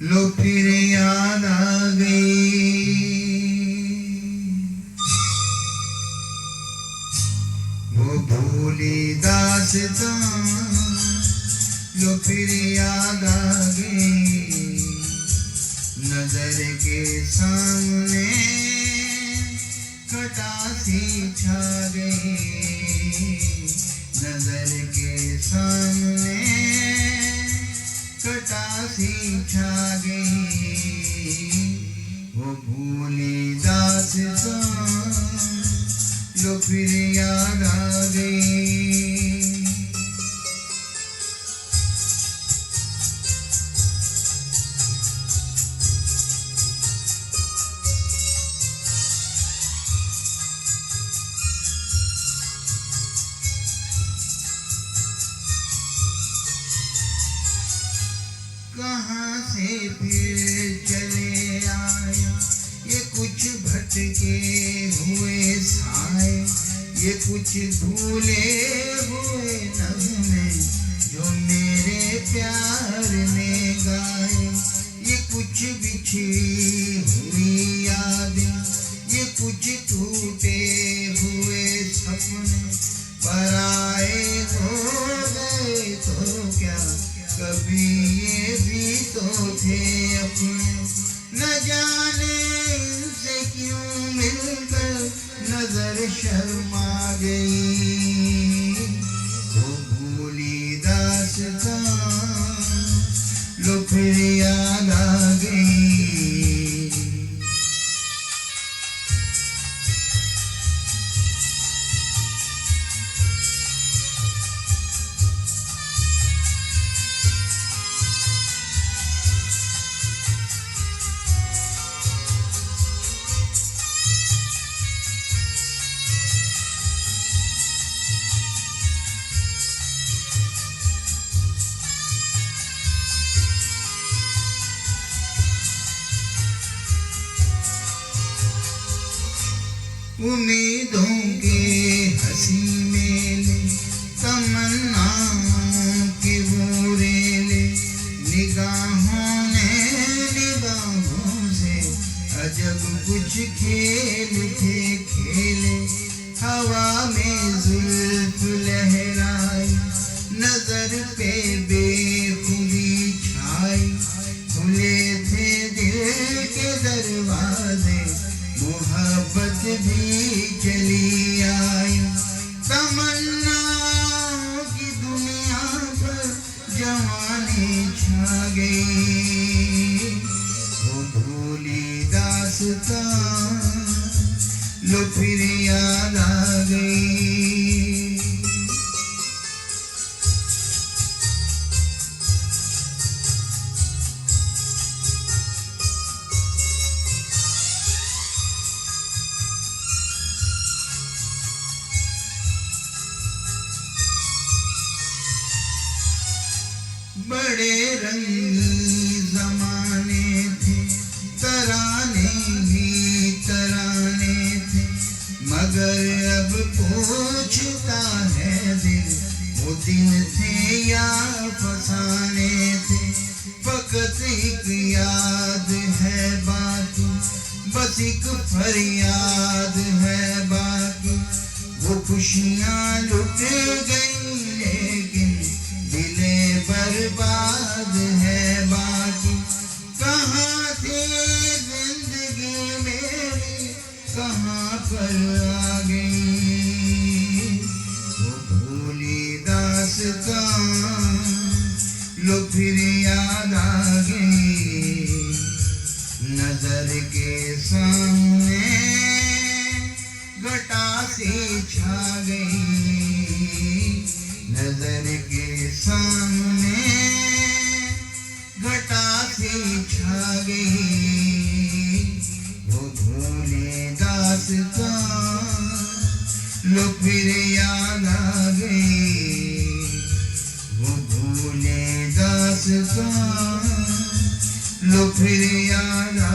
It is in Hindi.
लो फिर याद आ गई वो भोली दास्तां, लो फिर याद आ गई नजर के सामने खटासी छा गई, नजर के सामने खटासी छा गई वो भोली दास्तां, लो फिर याद आ गई। कहाँ से फिर चले आए ये कुछ भटके हुए साए, ये कुछ भूले हुए नगमे जो मेरे प्यार में गाए, ये कुछ बिछड़ी हुई यादें, ये कुछ टूटे हुए सपने, पराए हो गए तो क्या कभी ये भी तो थे अपने, न जाने इनसे क्यों मिलकर नजर शर्मा गई वो भूली दास्तां, लो फिर याद आ गई। उम्मीदों के हंसी मेले, तमन्नाओं की वो रेले, निगाहों ने निगाहों से अजब कुछ खेल थे खेले, हवा में जुल्फ लहराई, नजर पे बेखुदी छाई, खुले थे दिल के दरवाजे, मोहब्बत भी चली आई, तमन्नाओं की दुनिया पर जवानी छा गई वो भोली दास्तां, लो फिर याद आ गई। बड़े रंगी जमाने थे, तराने ही तराने थे, मगर अब पूछता है दिल वो दिन थे या फसाने थे, फकत एक याद है बाकी, बस एक फरियाद है बाकी, वो खुशियाँ लुट गई लेकिन दिले बर्बाद है बाकी, कहाँ थे जिंदगी मेरी कहाँ पर आ गई वो भोली दास्तां, लो फिर याद आ गई नजर के सामने घटासी छा गई, नजर के सामने घटासी छा गई वो भोली दास्तां, लो फिर याद आ गई वो भोली दास्तां, लो फिर याद आ